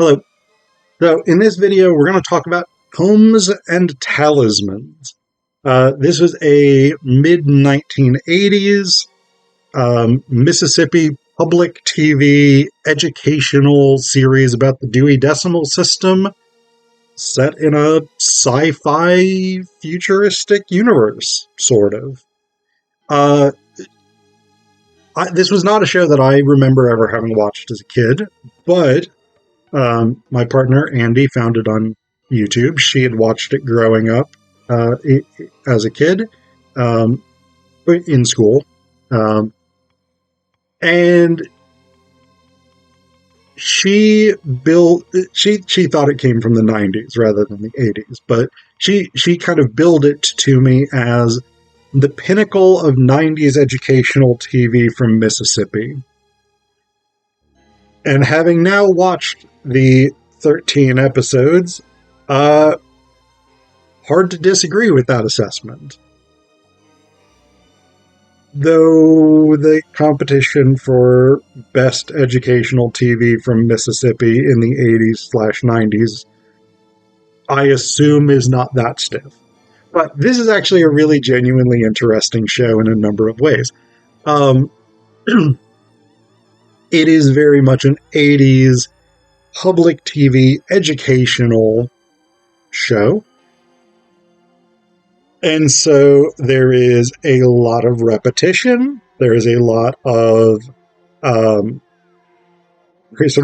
Hello. So in this video, we're going to talk about Tomes and Talismans. This was a mid-1980s Mississippi public TV educational series about the Dewey Decimal System set in a sci-fi futuristic universe, sort of. This was not a show that I remember ever having watched as a kid, but my partner, Andy, found it on YouTube. She had watched it growing up as a kid in school. And she thought it came from the 90s rather than the 80s, but she kind of billed it to me as the pinnacle of 90s educational TV from Mississippi. And having now watched the 13 episodes, hard to disagree with that assessment. Though the competition for best educational TV from Mississippi in the 80s/90s, I assume is not that stiff. But this is actually a really genuinely interesting show in a number of ways. It is very much an 80s public TV educational show. And so there is a lot of repetition. There is a lot of sort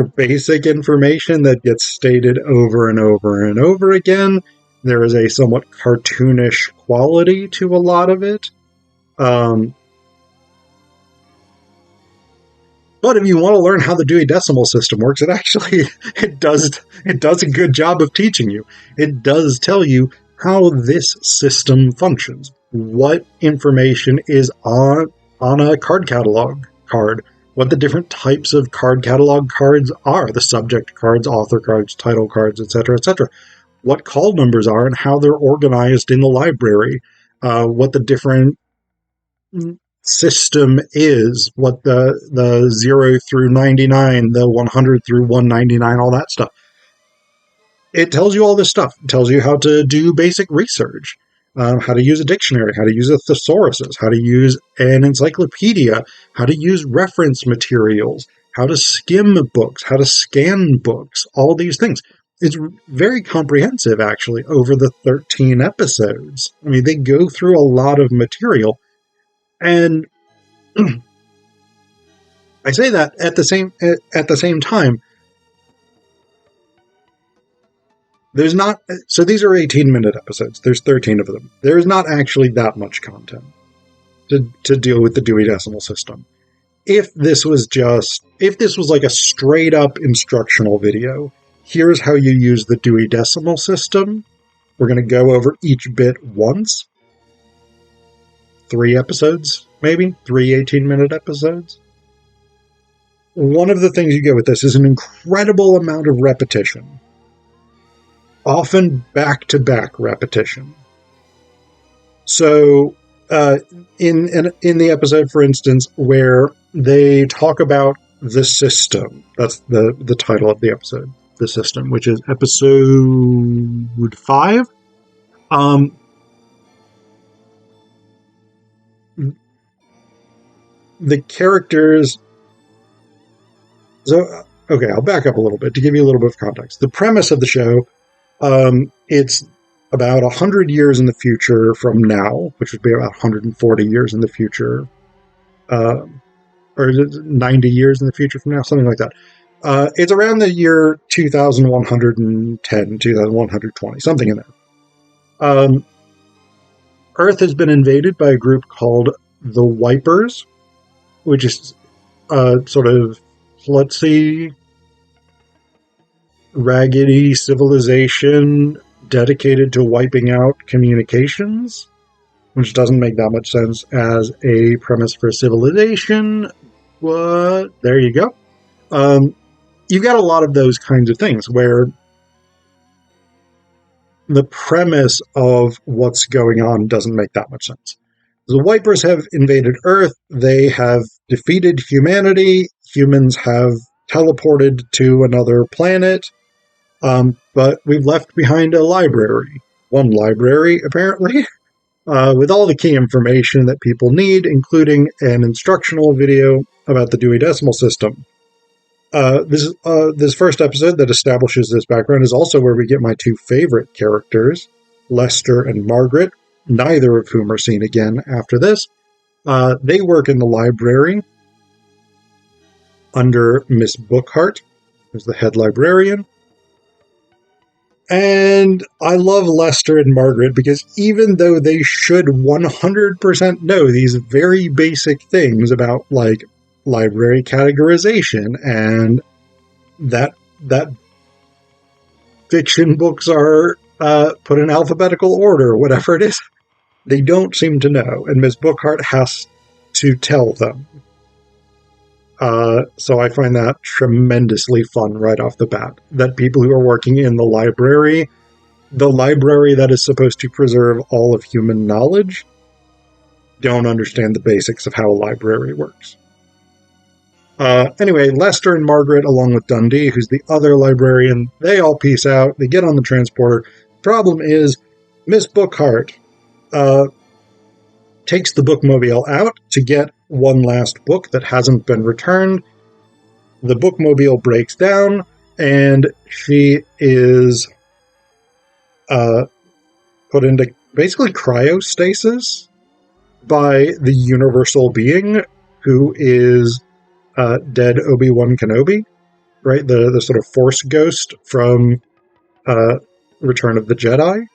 of basic information that gets stated over and over and over again. There is a somewhat cartoonish quality to a lot of it. But if you want to learn how the Dewey Decimal System works, it does a good job of teaching you. It does tell you how this system functions, what information is on a card catalog card, what the different types of card catalog cards are, the subject cards, author cards, title cards, etc., etc., what call numbers are and how they're organized in the library, what the different system is, what the 0 through 99, the 100 through 199, all that stuff. It tells you all this stuff. It tells you how to do basic research, how to use a dictionary, how to use a thesaurus, how to use an encyclopedia, how to use reference materials, how to skim books, how to scan books, all these things. It's very comprehensive, actually, over the 13 episodes. I mean, they go through a lot of material. And I say that at the same time, there's not. So these are 18-minute episodes. There's 13 of them. There is not actually that much content to deal with the Dewey Decimal System. If this was like a straight up instructional video, here's how you use the Dewey Decimal System. We're going to go over each bit once. 3 episodes, maybe 3 18-minute episodes. One of the things you get with this is an incredible amount of repetition, often back-to-back repetition. So, in the episode, for instance, where they talk about the system, that's the title of the episode, the system, which is episode 5. The characters... So, okay, I'll back up a little bit to give you a little bit of context. The premise of the show, it's about 100 years in the future from now, which would be about 140 years in the future, or 90 years in the future from now, something like that. It's around the year 2110, 2120, something in there. Earth has been invaded by a group called the Wipers, which is sort of klutzy, raggedy civilization dedicated to wiping out communications, which doesn't make that much sense as a premise for civilization, but there you go. You've got a lot of those kinds of things where the premise of what's going on doesn't make that much sense. The Wipers have invaded Earth. They have defeated humanity. Humans have teleported to another planet. But we've left behind a library. One library, apparently, with all the key information that people need, including an instructional video about the Dewey Decimal System. This first episode that establishes this background is also where we get my two favorite characters, Lester and Margaret, neither of whom are seen again after this. They work in the library under Miss Bookhart, who's the head librarian. And I love Lester and Margaret because even though they should 100% know these very basic things about, like, library categorization and that fiction books are put in alphabetical order, whatever it is, they don't seem to know, and Miss Bookhart has to tell them. So I find that tremendously fun right off the bat, that people who are working in the library that is supposed to preserve all of human knowledge, don't understand the basics of how a library works. Anyway, Lester and Margaret, along with Dundee, who's the other librarian, they all peace out. They get on the transporter. Problem is, Miss Bookhart takes the bookmobile out to get one last book that hasn't been returned. The bookmobile breaks down, and she is put into basically cryostasis by the universal being who is dead Obi-Wan Kenobi, right? The sort of Force ghost from Return of the Jedi.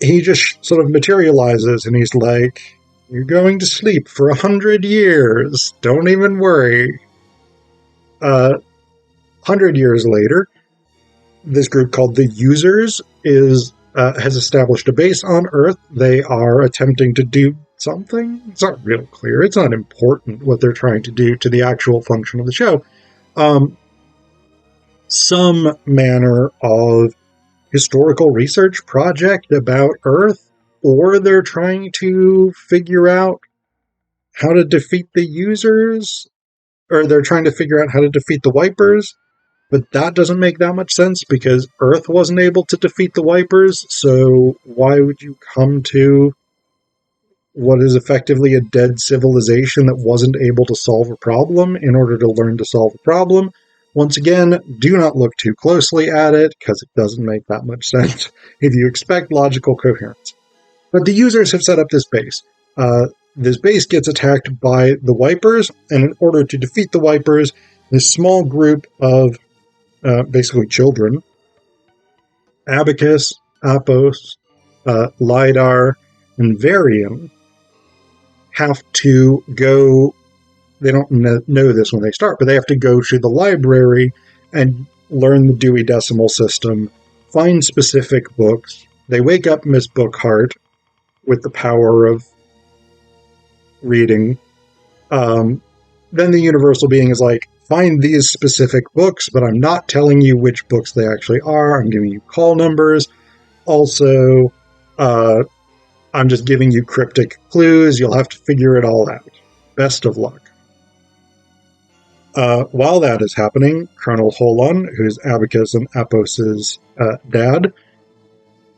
He just sort of materializes, and he's like, "You're going to sleep for 100 years. Don't even worry." 100 years later, this group called the Users has established a base on Earth. They are attempting to do something. It's not real clear. It's not important what they're trying to do to the actual function of the show. Some manner of historical research project about Earth, or they're trying to figure out how to defeat the Users, or they're trying to figure out how to defeat the Wipers. But that doesn't make that much sense because Earth wasn't able to defeat the Wipers, so why would you come to what is effectively a dead civilization that wasn't able to solve a problem in order to learn to solve a problem? Once again, do not look too closely at it, because it doesn't make that much sense if you expect logical coherence. But the Users have set up this base. This base gets attacked by the Wipers, and in order to defeat the Wipers, this small group of basically children, Abacus, Apos, Lidar, and Varium, have to go. They don't know this when they start, but they have to go to the library and learn the Dewey Decimal System, find specific books. They wake up Miss Bookhart with the power of reading. Then the universal being is like, find these specific books, but I'm not telling you which books they actually are. I'm giving you call numbers. Also, I'm just giving you cryptic clues. You'll have to figure it all out. Best of luck. While that is happening, Colonel Holon, who's Abacus and Apos's dad,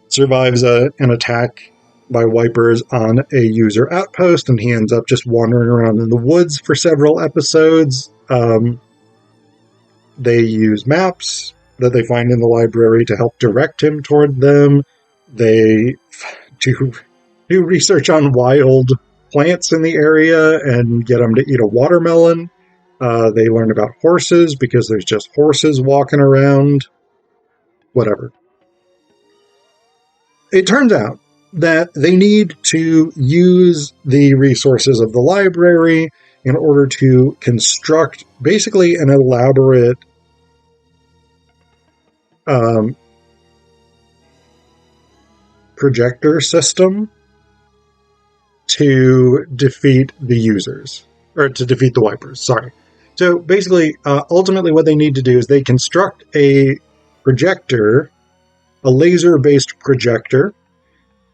survives an attack by Wipers on a User outpost, and he ends up just wandering around in the woods for several episodes. They use maps that they find in the library to help direct him toward them. They do research on wild plants in the area and get him to eat a watermelon. They learn about horses because there's just horses walking around. Whatever. It turns out that they need to use the resources of the library in order to construct basically an elaborate projector system to defeat the Users, or to defeat the Wipers, sorry. So basically, ultimately what they need to do is they construct a projector, a laser-based projector,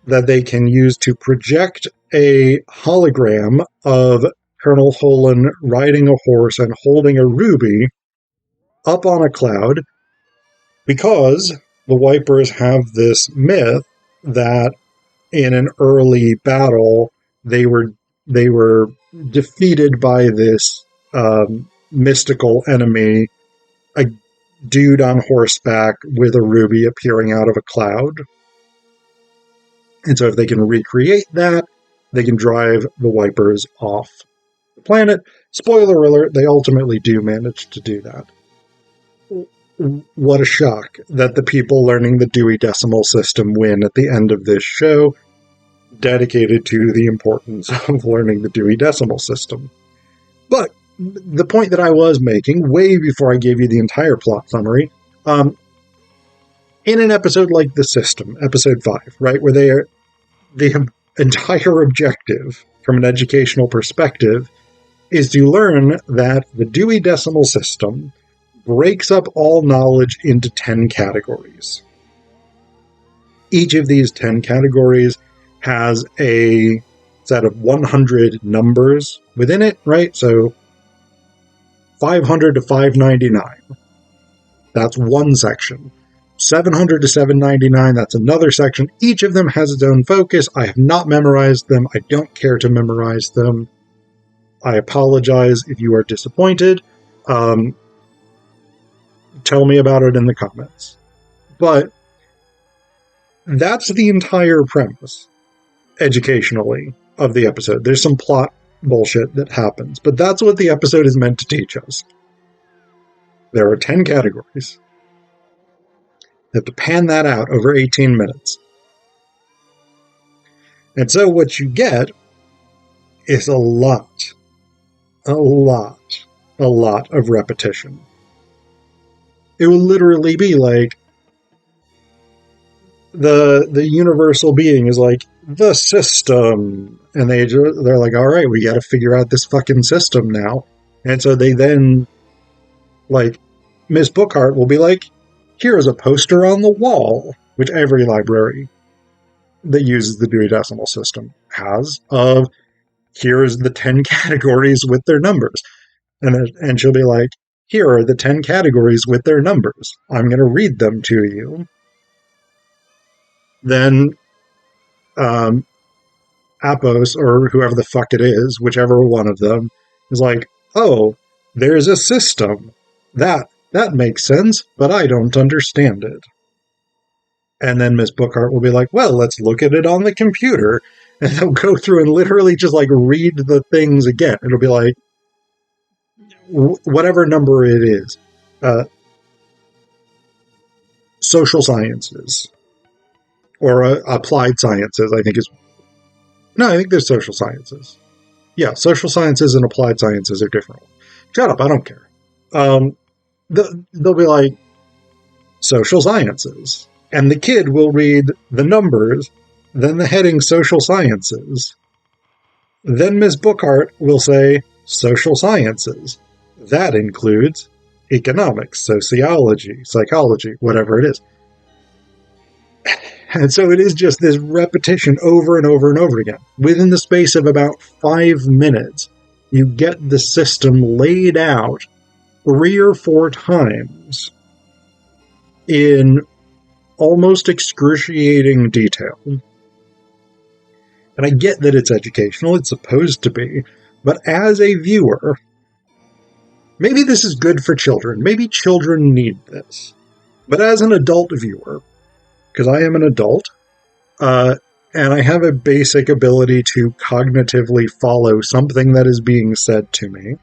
that they can use to project a hologram of Colonel Holon riding a horse and holding a ruby up on a cloud, because the Wipers have this myth that in an early battle they were defeated by this mystical enemy, a dude on horseback with a ruby appearing out of a cloud. And so if they can recreate that, they can drive the Wipers off the planet. Spoiler alert, they ultimately do manage to do that. What a shock that the people learning the Dewey Decimal System win at the end of this show, dedicated to the importance of learning the Dewey Decimal System. But the point that I was making, way before I gave you the entire plot summary, in an episode like The System, episode 5, right, where the entire objective from an educational perspective is to learn that the Dewey Decimal System breaks up all knowledge into 10 categories. Each of these 10 categories has a set of 100 numbers within it, right? So 500 to 599, that's one section. 700 to 799, that's another section. Each of them has its own focus. I have not memorized them. I don't care to memorize them. I apologize if you are disappointed. Tell me about it in the comments. But that's the entire premise, educationally, of the episode. There's some plot bullshit that happens, but that's what the episode is meant to teach us. There are 10 categories. You have to pan that out over 18 minutes. And so what you get is a lot of repetition. It will literally be like the universal being is like, the system. And they're like, all right, we got to figure out this fucking system now. And so they then, like, Miss Bookhart will be like, here's a poster on the wall, which every library that uses the Dewey Decimal System has, of here's the 10 categories with their numbers. And she'll be like, here are the 10 categories with their numbers. I'm going to read them to you. Then Apos, or whoever the fuck it is, whichever one of them, is like, oh, there's a system. That makes sense, but I don't understand it. And then Miss Bookhart will be like, well, let's look at it on the computer. And they'll go through and literally just like read the things again. It'll be like, whatever number it is. Social sciences. Or applied sciences, I think is... No, I think there's social sciences. Yeah, social sciences and applied sciences are different. Shut up, I don't care. They'll be like, social sciences. And the kid will read the numbers, then the heading social sciences. Then Miss Bookhart will say, social sciences. That includes economics, sociology, psychology, whatever it is. And so it is just this repetition over and over and over again. Within the space of about 5 minutes, you get the system laid out 3 or 4 times in almost excruciating detail. And I get that it's educational, it's supposed to be, but as a viewer, maybe this is good for children, maybe children need this, but as an adult viewer, because I am an adult, and I have a basic ability to cognitively follow something that is being said to me,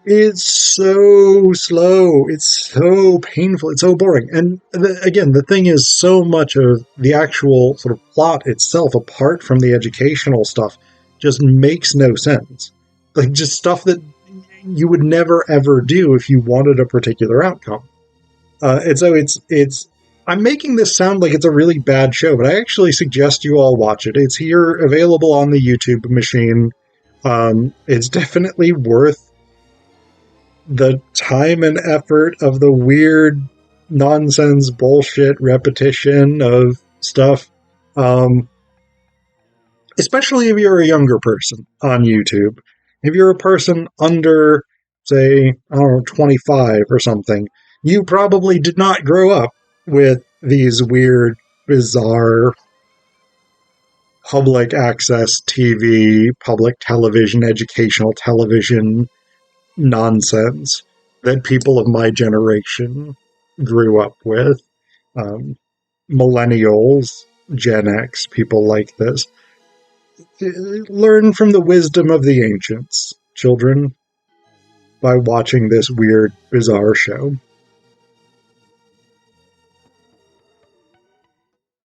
it's so slow, it's so painful, it's so boring. And again, the thing is, so much of the actual sort of plot itself, apart from the educational stuff, just makes no sense. Like, just stuff that you would never ever do if you wanted a particular outcome. And so it's I'm making this sound like it's a really bad show, but I actually suggest you all watch it. It's here, available on the YouTube machine. It's definitely worth the time and effort of the weird nonsense bullshit repetition of stuff. Especially if you're a younger person on YouTube. If you're a person under, say, I don't know, 25 or something, You probably did not grow up with these weird, bizarre public access TV, public television, educational television nonsense that people of my generation grew up with. Um, Millennials, Gen X, people like this. Learn from the wisdom of the ancients, children, by watching this weird, bizarre show.